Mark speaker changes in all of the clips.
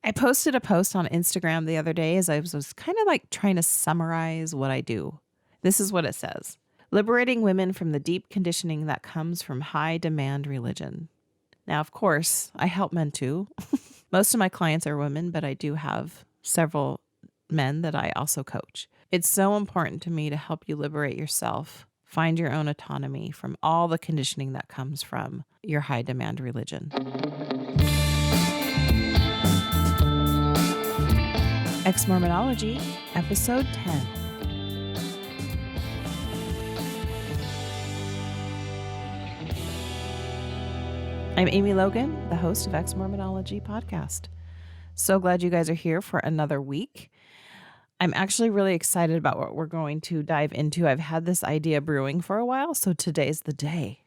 Speaker 1: I posted a post on Instagram the other day as I was kind of like trying to summarize what I do. This is what it says: liberating women from the deep conditioning that comes from high demand religion. Now, of course, I help men too. Most of my clients are women, but I do have several men that I also coach. It's so important to me to help you liberate yourself, find your own autonomy from all the conditioning that comes from your high demand religion. Exmormonology, Episode 10. I'm Amy Logan, the host of Exmormonology podcast. So glad you guys are here for another week. I'm actually really excited about what we're going to dive into. I've had this idea brewing for a while, so today's the day.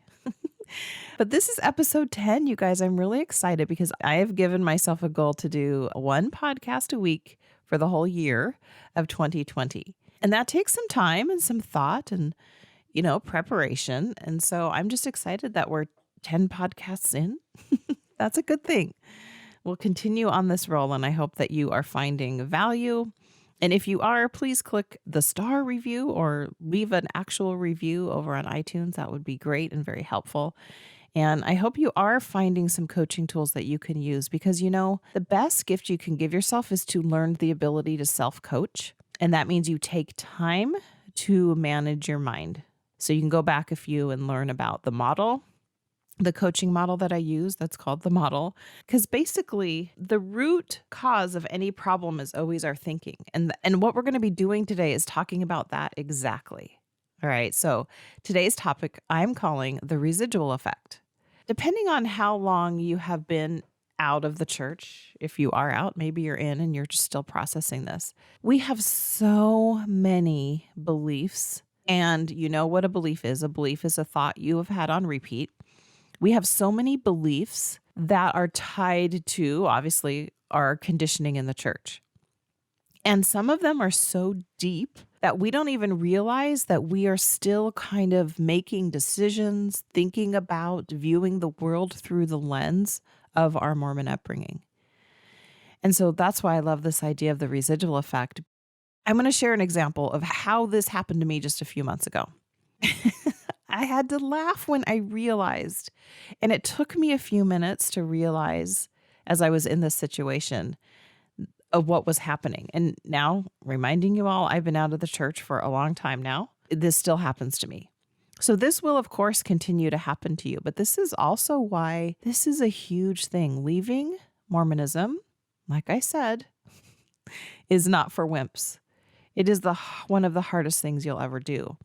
Speaker 1: But this is episode 10, you guys. I'm really excited because I have given myself a goal to do one podcast a week for the whole year of 2020. And that takes some time and some thought and, preparation. And so I'm just excited that we're 10 podcasts in. That's a good thing. We'll continue on this roll, and I hope that you are finding value. And if you are, please click the star review or leave an actual review over on iTunes. That would be great and very helpful. And I hope you are finding some coaching tools that you can use because, the best gift you can give yourself is to learn the ability to self-coach. And that means you take time to manage your mind. So you can go back a few and learn about the model, the coaching model that I use, that's called the model, because basically the root cause of any problem is always our thinking. And what we're going to be doing today is talking about that exactly. All right, so today's topic I'm calling the residual effect. Depending on how long you have been out of the church, if you are out, maybe you're in and you're just still processing this. We have so many beliefs, and you know what a belief is. A belief is a thought you have had on repeat. We have so many beliefs that are tied to, obviously, our conditioning in the church. And some of them are so deep that we don't even realize that we are still kind of making decisions, thinking about, viewing the world through the lens of our Mormon upbringing. And so that's why I love this idea of the residual effect. I'm going to share an example of how this happened to me just a few months ago. I had to laugh when I realized, and it took me a few minutes to realize as I was in this situation of what was happening. And now, reminding you all, I've been out of the church for a long time now. This still happens to me. So this will, of course, continue to happen to you. But this is also why this is a huge thing. Leaving Mormonism, like I said, is not for wimps. It is one of the hardest things you'll ever do.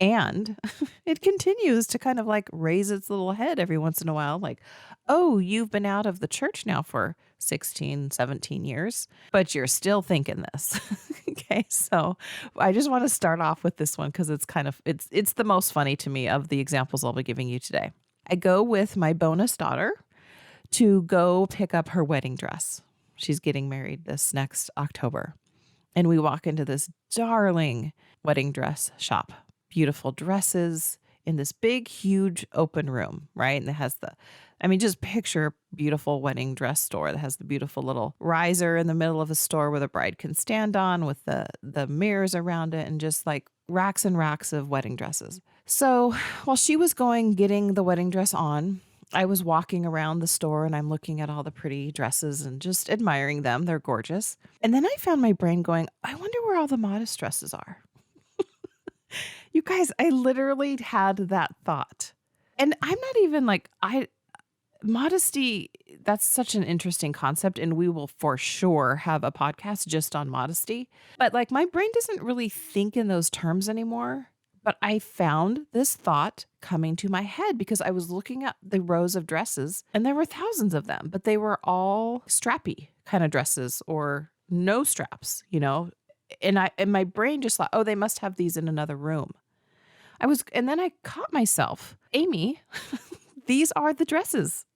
Speaker 1: And it continues to kind of like raise its little head every once in a while. Like, oh, you've been out of the church now for 16, 17 years, but you're still thinking this. Okay. So I just want to start off with this one because it's the most funny to me of the examples I'll be giving you today. I go with my bonus daughter to go pick up her wedding dress. She's getting married this next October. And we walk into this darling wedding dress shop. Beautiful dresses in this big, huge open room, right? And it has just picture a beautiful wedding dress store that has the beautiful little riser in the middle of the store where the bride can stand on with the mirrors around it and just like racks and racks of wedding dresses. So while she was getting the wedding dress on, I was walking around the store and I'm looking at all the pretty dresses and just admiring them. They're gorgeous. And then I found my brain going, I wonder where all the modest dresses are. You guys, I literally had that thought. And I'm not even modesty, that's such an interesting concept. And we will for sure have a podcast just on modesty. But my brain doesn't really think in those terms anymore. But I found this thought coming to my head because I was looking at the rows of dresses and there were thousands of them, but they were all strappy kind of dresses or no straps, And my brain just thought, oh, they must have these in another room. And then I caught myself, Amy, these are the dresses.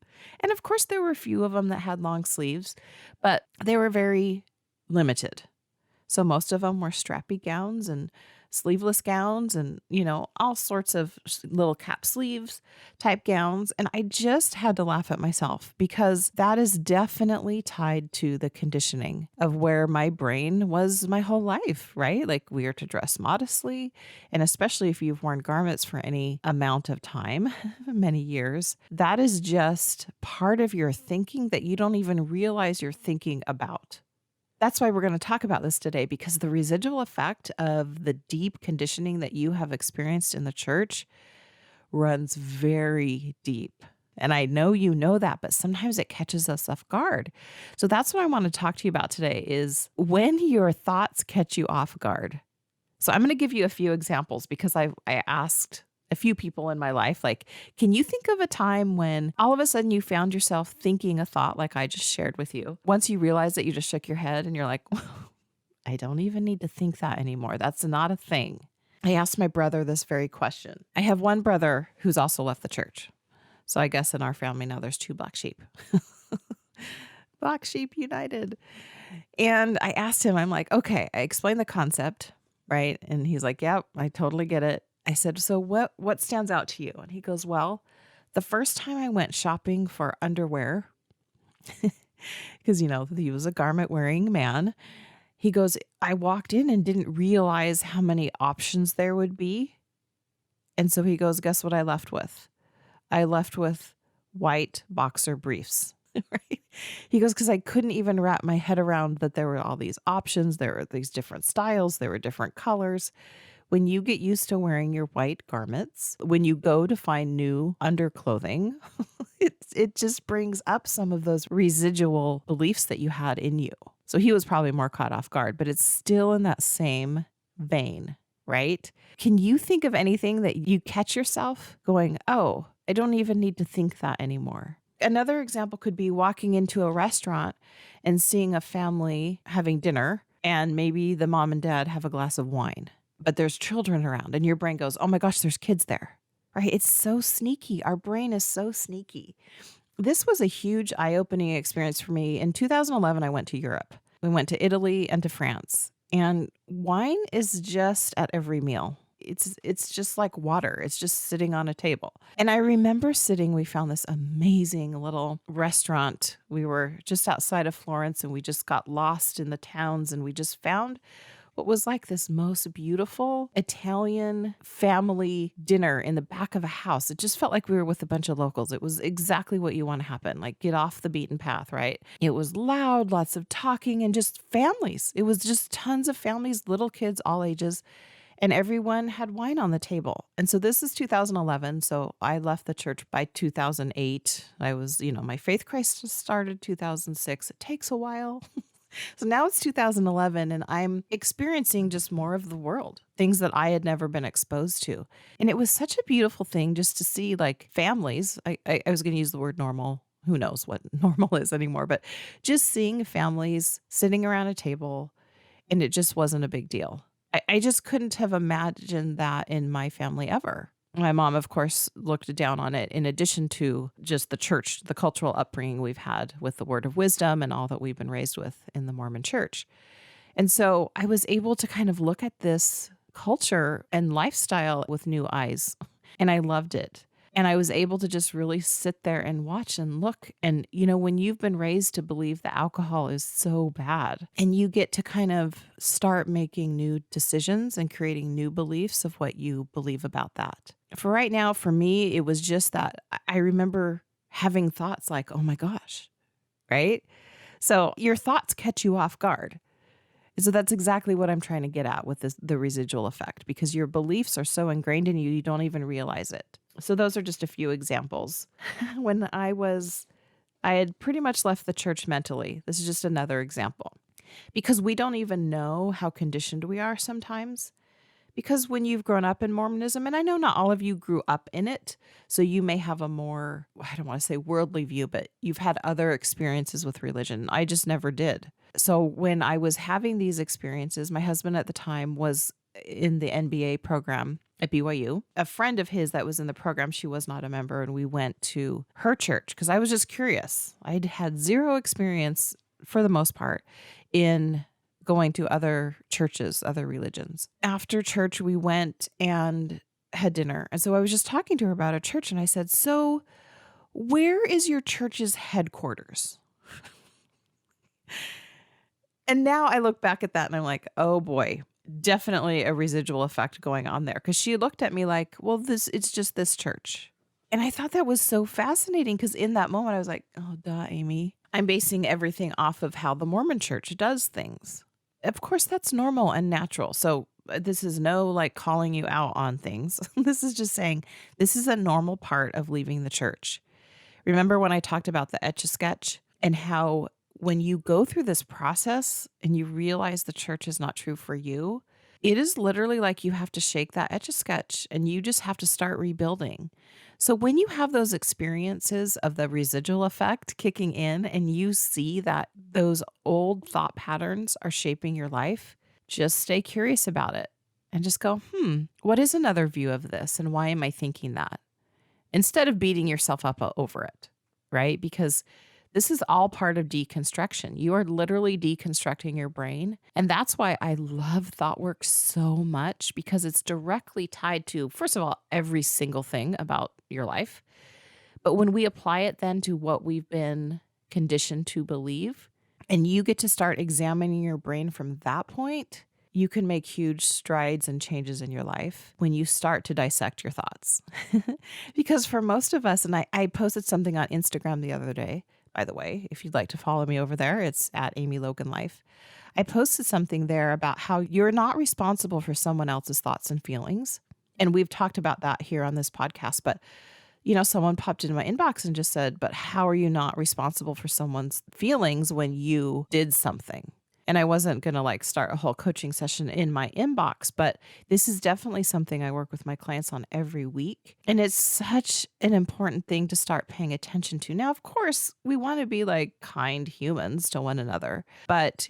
Speaker 1: And of course, there were a few of them that had long sleeves, but they were very limited. So most of them were strappy gowns and sleeveless gowns and, all sorts of little cap sleeves type gowns. And I just had to laugh at myself because that is definitely tied to the conditioning of where my brain was my whole life, right? Like we are to dress modestly. And especially if you've worn garments for any amount of time, many years, that is just part of your thinking that you don't even realize you're thinking about. That's why we're going to talk about this today, because the residual effect of the deep conditioning that you have experienced in the church runs very deep. And I know you know that, but sometimes it catches us off guard. So that's what I want to talk to you about today is when your thoughts catch you off guard. So I'm going to give you a few examples because I asked a few people in my life, like, can you think of a time when all of a sudden you found yourself thinking a thought like I just shared with you? Once you realize that you just shook your head and you're like, I don't even need to think that anymore. That's not a thing. I asked my brother this very question. I have one brother who's also left the church. So I guess in our family now there's 2 black sheep. Black sheep united. And I asked him, I'm like, okay, I explained the concept, right? And he's like, yep, I totally get it. I said, so what stands out to you? And he goes, well, the first time I went shopping for underwear, because, he was a garment wearing man. He goes, I walked in and didn't realize how many options there would be. And so he goes, guess what I left with? I left with white boxer briefs. Right? He goes, because I couldn't even wrap my head around that there were all these options. There were these different styles. There were different colors. When you get used to wearing your white garments, when you go to find new underclothing, it just brings up some of those residual beliefs that you had in you. So he was probably more caught off guard, but it's still in that same vein, right? Can you think of anything that you catch yourself going, oh, I don't even need to think that anymore? Another example could be walking into a restaurant and seeing a family having dinner, and maybe the mom and dad have a glass of wine, but there's children around and your brain goes, oh my gosh, there's kids there, right? It's so sneaky. Our brain is so sneaky. This was a huge eye-opening experience for me. In 2011, I went to Europe. We went to Italy and to France, and wine is just at every meal. It's just like water. It's just sitting on a table. And I remember we found this amazing little restaurant. We were just outside of Florence and we just got lost in the towns and we just found what was like this most beautiful Italian family dinner in the back of a house. It just felt like we were with a bunch of locals. It was exactly what you want to happen, like get off the beaten path, right? It was loud, lots of talking, and just families. It was just tons of families, little kids, all ages. And everyone had wine on the table. And so this is 2011. So I left the church by 2008. I was, my faith crisis started 2006. It takes a while. So now it's 2011 and I'm experiencing just more of the world, things that I had never been exposed to. And it was such a beautiful thing just to see like families. I was going to use the word normal. Who knows what normal is anymore, but just seeing families sitting around a table and it just wasn't a big deal. I just couldn't have imagined that in my family ever. My mom, of course, looked down on it in addition to just the church, the cultural upbringing we've had with the word of wisdom and all that we've been raised with in the Mormon church. And so I was able to kind of look at this culture and lifestyle with new eyes, and I loved it. And I was able to just really sit there and watch and look. And, when you've been raised to believe that alcohol is so bad and you get to kind of start making new decisions and creating new beliefs of what you believe about that. For right now, for me, it was just that I remember having thoughts like, oh my gosh, right? So your thoughts catch you off guard. So that's exactly what I'm trying to get at with the residual effect, because your beliefs are so ingrained in you, you don't even realize it. So those are just a few examples. When I had pretty much left the church mentally. This is just another example. Because we don't even know how conditioned we are sometimes. Because when you've grown up in Mormonism, and I know not all of you grew up in it, so you may have a more, I don't want to say worldly view, but you've had other experiences with religion. I just never did. So when I was having these experiences, my husband at the time was in the NBA program at BYU. A friend of his that was in the program, she was not a member, and we went to her church because I was just curious. I'd had zero experience, for the most part, in going to other churches, other religions. After church, we went and had dinner. And so I was just talking to her about a church, and I said, "So where is your church's headquarters?" And now I look back at that and I'm like, oh boy, definitely a residual effect going on there. Because she looked at me like, well, it's just this church. And I thought that was so fascinating because in that moment I was like, oh, duh, Amy. I'm basing everything off of how the Mormon church does things. Of course, that's normal and natural. So this is no like calling you out on things. This is just saying this is a normal part of leaving the church. Remember when I talked about the Etch-a-Sketch and how when you go through this process and you realize the church is not true for you, it is literally like you have to shake that Etch-a-Sketch and you just have to start rebuilding. So when you have those experiences of the residual effect kicking in and you see that those old thought patterns are shaping your life, just stay curious about it and just go, what is another view of this and why am I thinking that? Instead of beating yourself up over it, right? Because this is all part of deconstruction. You are literally deconstructing your brain. And that's why I love thought work so much, because it's directly tied to, first of all, every single thing about your life. But when we apply it then to what we've been conditioned to believe, and you get to start examining your brain from that point, you can make huge strides and changes in your life when you start to dissect your thoughts. Because for most of us, and I posted something on Instagram the other day, by the way, if you'd like to follow me over there, it's at Amy Logan Life. I posted something there about how you're not responsible for someone else's thoughts and feelings. And we've talked about that here on this podcast. But, someone popped into my inbox and just said, but how are you not responsible for someone's feelings when you did something? And I wasn't going to start a whole coaching session in my inbox, but this is definitely something I work with my clients on every week. And it's such an important thing to start paying attention to. Now, of course, we want to be kind humans to one another, but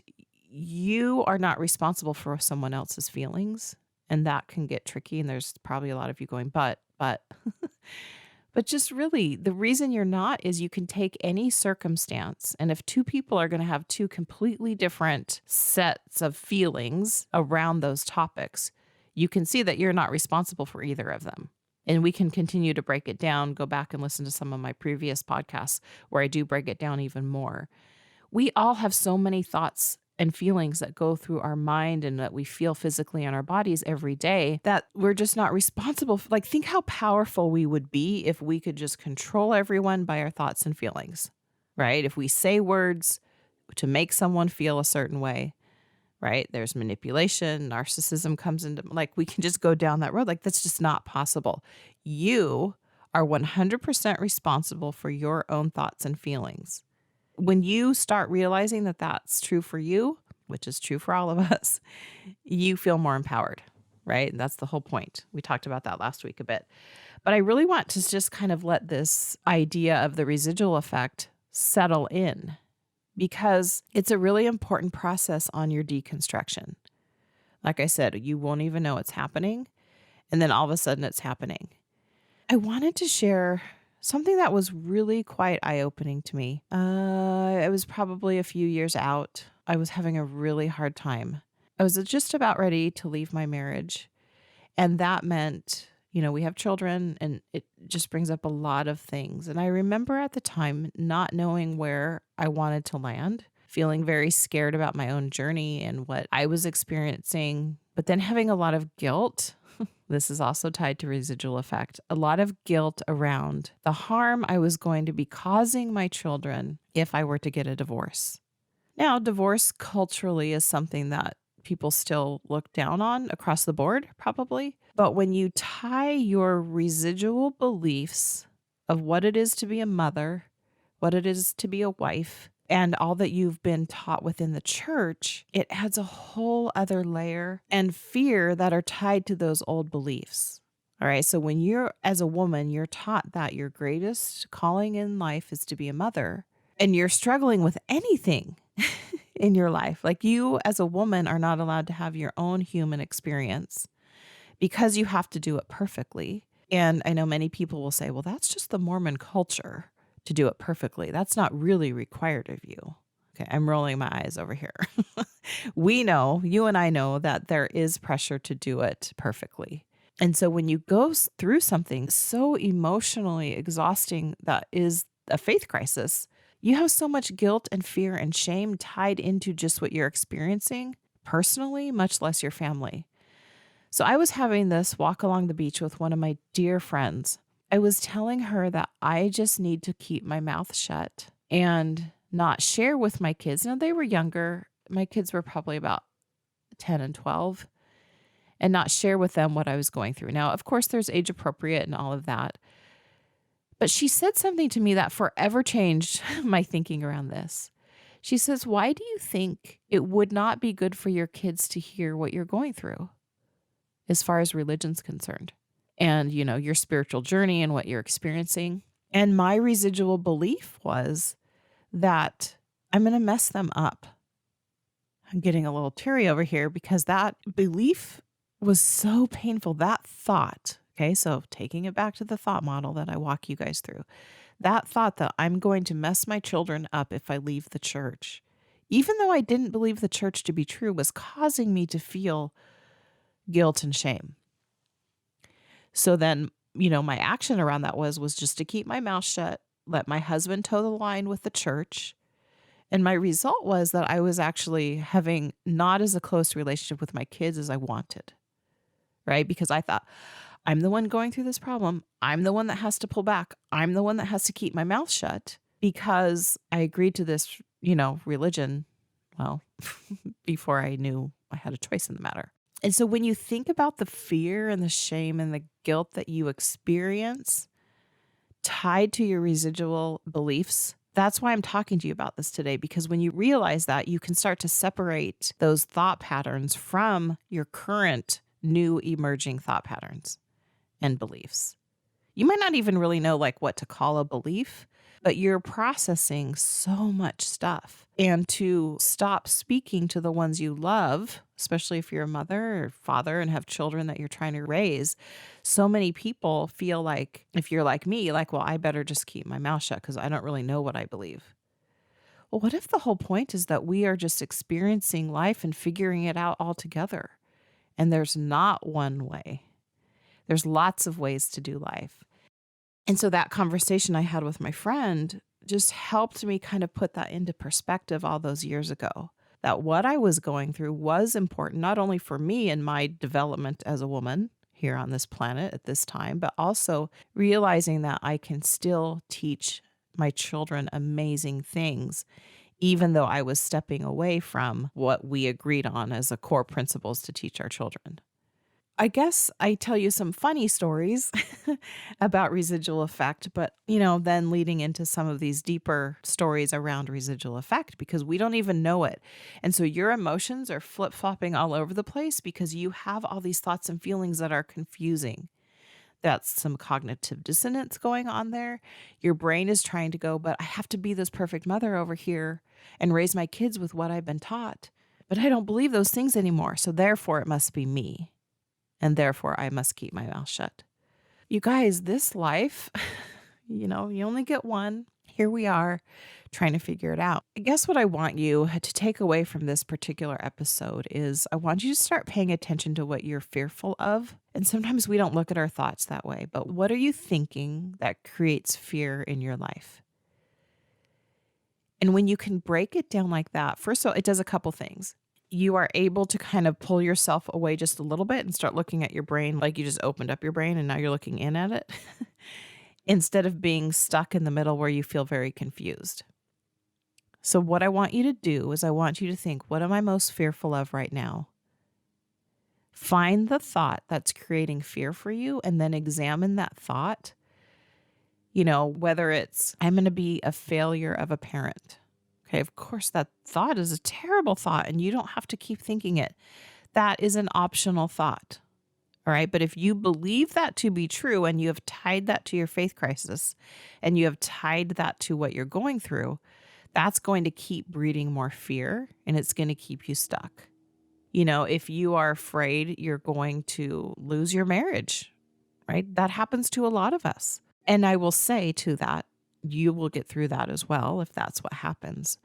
Speaker 1: you are not responsible for someone else's feelings. And that can get tricky. And there's probably a lot of you going, but. But just really, the reason you're not is you can take any circumstance. And if two people are going to have two completely different sets of feelings around those topics, you can see that you're not responsible for either of them. And we can continue to break it down. Go back and listen to some of my previous podcasts where I do break it down even more. We all have so many thoughts and feelings that go through our mind and that we feel physically in our bodies every day that we're just not responsible for. Think how powerful we would be if we could just control everyone by our thoughts and feelings, right? If we say words to make someone feel a certain way, right? There's manipulation, narcissism comes into, we can just go down that road. That's just not possible. You are 100% responsible for your own thoughts and feelings. When you start realizing that that's true for you, which is true for all of us, you feel more empowered, right? And that's the whole point. We talked about that last week a bit. But I really want to just kind of let this idea of the residual effect settle in, because it's a really important process on your deconstruction. Like I said, you won't even know it's happening, and then all of a sudden it's happening. I wanted to share something that was really quite eye-opening to me. It was probably a few years out. I was having a really hard time. I was just about ready to leave my marriage. And that meant, we have children, and it just brings up a lot of things. And I remember at the time not knowing where I wanted to land, feeling very scared about my own journey and what I was experiencing, but then having a lot of guilt. This is also tied to residual effect. A lot of guilt around the harm I was going to be causing my children if I were to get a divorce. Now, divorce culturally is something that people still look down on across the board, probably. But when you tie your residual beliefs of what it is to be a mother, what it is to be a wife, and all that you've been taught within the church, it adds a whole other layer and fear that are tied to those old beliefs. All right. So when you're, as a woman, you're taught that your greatest calling in life is to be a mother, and you're struggling with anything in your life. You as a woman are not allowed to have your own human experience because you have to do it perfectly. And I know many people will say, well, that's just the Mormon culture to do it perfectly. That's not really required of you. Okay, I'm rolling my eyes over here. We know, you and I know that there is pressure to do it perfectly. And so when you go through something so emotionally exhausting that is a faith crisis, you have so much guilt and fear and shame tied into just what you're experiencing personally, much less your family. So I was having this walk along the beach with one of my dear friends. I was telling her that I just need to keep my mouth shut and not share with my kids. Now, they were younger. My kids were probably about 10 and 12, and not share with them what I was going through. Now, of course, there's age appropriate and all of that. But she said something to me that forever changed my thinking around this. She says, "Why do you think it would not be good for your kids to hear what you're going through as far as religion's concerned? And, your spiritual journey and what you're experiencing." And my residual belief was that I'm going to mess them up. I'm getting a little teary over here because that belief was so painful. That thought, okay, so taking it back to the thought model that I walk you guys through, that thought that I'm going to mess my children up if I leave the church, even though I didn't believe the church to be true, was causing me to feel guilt and shame. So then, my action around that was just to keep my mouth shut, let my husband toe the line with the church. And my result was that I was actually having not as a close relationship with my kids as I wanted, right? Because I thought, I'm the one going through this problem. I'm the one that has to pull back. I'm the one that has to keep my mouth shut because I agreed to this, religion, well, before I knew I had a choice in the matter. And so when you think about the fear and the shame and the guilt that you experience tied to your residual beliefs, that's why I'm talking to you about this today, because when you realize that, you can start to separate those thought patterns from your current new emerging thought patterns and beliefs. You might not even really know what to call a belief, but you're processing so much stuff. And to stop speaking to the ones you love, especially if you're a mother or father and have children that you're trying to raise, so many people feel like, if you're like me, well, I better just keep my mouth shut because I don't really know what I believe. Well, what if the whole point is that we are just experiencing life and figuring it out all together? And there's not one way. There's lots of ways to do life. And so that conversation I had with my friend just helped me kind of put that into perspective all those years ago, that what I was going through was important, not only for me and my development as a woman here on this planet at this time, but also realizing that I can still teach my children amazing things, even though I was stepping away from what we agreed on as a core principles to teach our children. I guess I tell you some funny stories about residual effect, but, then leading into some of these deeper stories around residual effect because we don't even know it. And so your emotions are flip-flopping all over the place because you have all these thoughts and feelings that are confusing. That's some cognitive dissonance going on there. Your brain is trying to go, but I have to be this perfect mother over here and raise my kids with what I've been taught. But I don't believe those things anymore, so therefore it must be me. And therefore, I must keep my mouth shut. You guys, this life, you only get one. Here we are trying to figure it out. I guess what I want you to take away from this particular episode is I want you to start paying attention to what you're fearful of. And sometimes we don't look at our thoughts that way, but what are you thinking that creates fear in your life? And when you can break it down like that, first of all, it does a couple things. You are able to kind of pull yourself away just a little bit and start looking at your brain like you just opened up your brain and now you're looking in at it instead of being stuck in the middle where you feel very confused. So what I want you to do is I want you to think, what am I most fearful of right now? Find the thought that's creating fear for you and then examine that thought. Whether it's, I'm going to be a failure of a parent. Okay, of course, that thought is a terrible thought and you don't have to keep thinking it. That is an optional thought. All right. But if you believe that to be true and you have tied that to your faith crisis and you have tied that to what you're going through, that's going to keep breeding more fear and it's going to keep you stuck. If you are afraid you're going to lose your marriage, right? That happens to a lot of us. And I will say to that, you will get through that as well if that's what happens.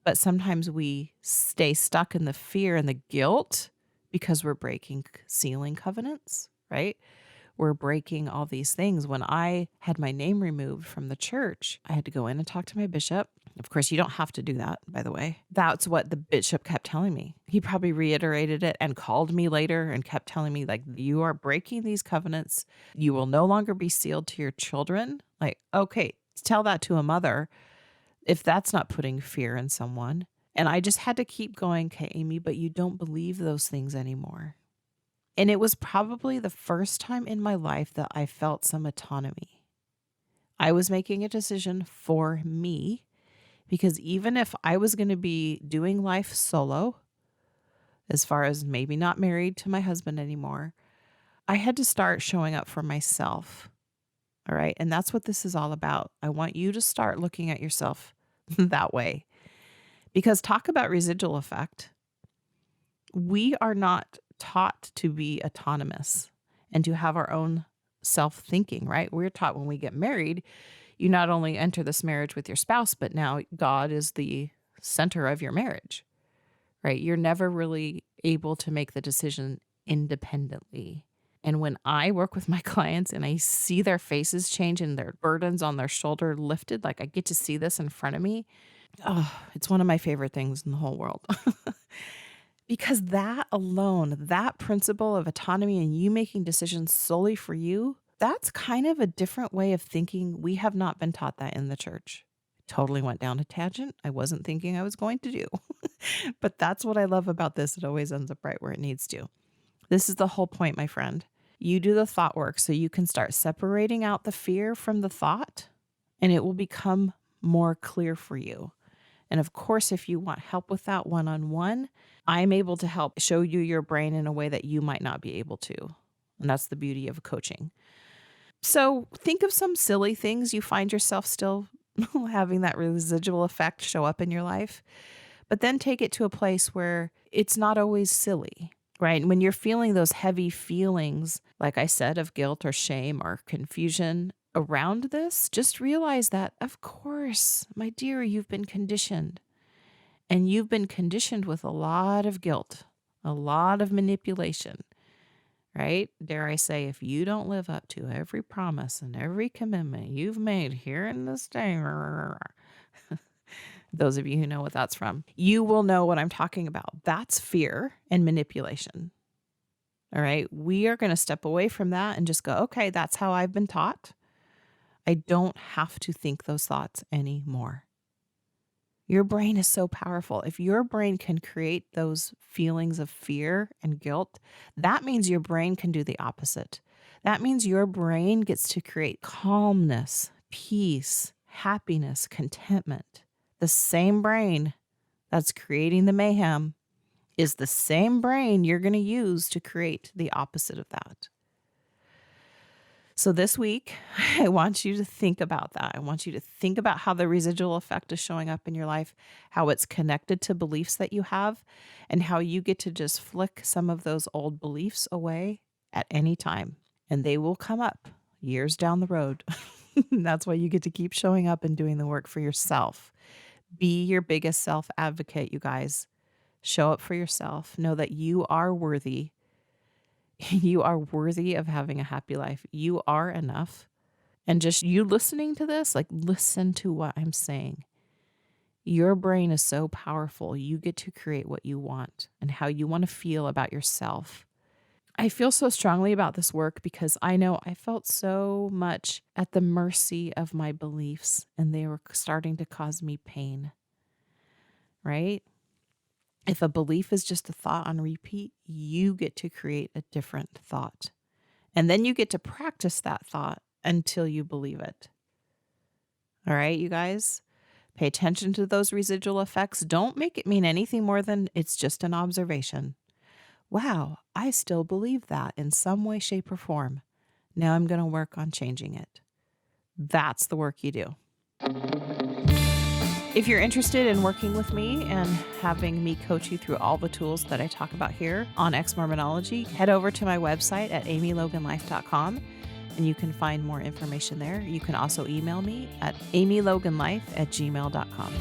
Speaker 1: But sometimes we stay stuck in the fear and the guilt because we're breaking sealing covenants, right? We're breaking all these things. When I had my name removed from the church, I had to go in and talk to my bishop. Of course, you don't have to do that, by the way. That's what the bishop kept telling me. He probably reiterated it and called me later and kept telling me, like, you are breaking these covenants. You will no longer be sealed to your children. Like, okay, tell that to a mother if that's not putting fear in someone. And I just had to keep going, okay, Amy, but you don't believe those things anymore. And it was probably the first time in my life that I felt some autonomy. I was making a decision for me because even if I was going to be doing life solo, as far as maybe not married to my husband anymore, I had to start showing up for myself. All right. And that's what this is all about. I want you to start looking at yourself that way. Because talk about residual effect. We are not taught to be autonomous and to have our own self-thinking, right? We're taught when we get married, you not only enter this marriage with your spouse, but now God is the center of your marriage, right? You're never really able to make the decision independently. And when I work with my clients and I see their faces change and their burdens on their shoulder lifted, like I get to see this in front of me. Oh, it's one of my favorite things in the whole world. Because that alone, that principle of autonomy and you making decisions solely for you, that's kind of a different way of thinking. We have not been taught that in the church. Totally went down a tangent I wasn't thinking I was going to do. But that's what I love about this. It always ends up right where it needs to. This is the whole point, my friend. You do the thought work so you can start separating out the fear from the thought, and it will become more clear for you. And of course, if you want help with that one-on-one, I'm able to help show you your brain in a way that you might not be able to. And that's the beauty of coaching. So think of some silly things you find yourself still having that residual effect show up in your life, but then take it to a place where it's not always silly, right? When you're feeling those heavy feelings, like I said, of guilt or shame or confusion around this, just realize that, of course, my dear, you've been conditioned. And you've been conditioned with a lot of guilt, a lot of manipulation, right? Dare I say, if you don't live up to every promise and every commitment you've made here in this day, those of you who know what that's from, you will know what I'm talking about. That's fear and manipulation. All right. We are going to step away from that and just go, okay, that's how I've been taught. I don't have to think those thoughts anymore. Your brain is so powerful. If your brain can create those feelings of fear and guilt, that means your brain can do the opposite. That means your brain gets to create calmness, peace, happiness, contentment. The same brain that's creating the mayhem is the same brain you're going to use to create the opposite of that. So this week, I want you to think about that. I want you to think about how the residual effect is showing up in your life, how it's connected to beliefs that you have, and how you get to just flick some of those old beliefs away at any time. And they will come up years down the road. That's why you get to keep showing up and doing the work for yourself. Be your biggest self-advocate, you guys. Show up for yourself. Know that you are worthy. You are worthy of having a happy life. You are enough. And just you listening to this, like listen to what I'm saying. Your brain is so powerful. You get to create what you want and how you want to feel about yourself. I feel so strongly about this work because I know I felt so much at the mercy of my beliefs and they were starting to cause me pain, right? If a belief is just a thought on repeat, you get to create a different thought. And then you get to practice that thought until you believe it. All right, you guys? Pay attention to those residual effects. Don't make it mean anything more than it's just an observation. Wow, I still believe that in some way, shape, or form. Now I'm going to work on changing it. That's the work you do. If you're interested in working with me and having me coach you through all the tools that I talk about here on Exmormonology, head over to my website at amyloganlife.com and you can find more information there. You can also email me at amyloganlife@gmail.com.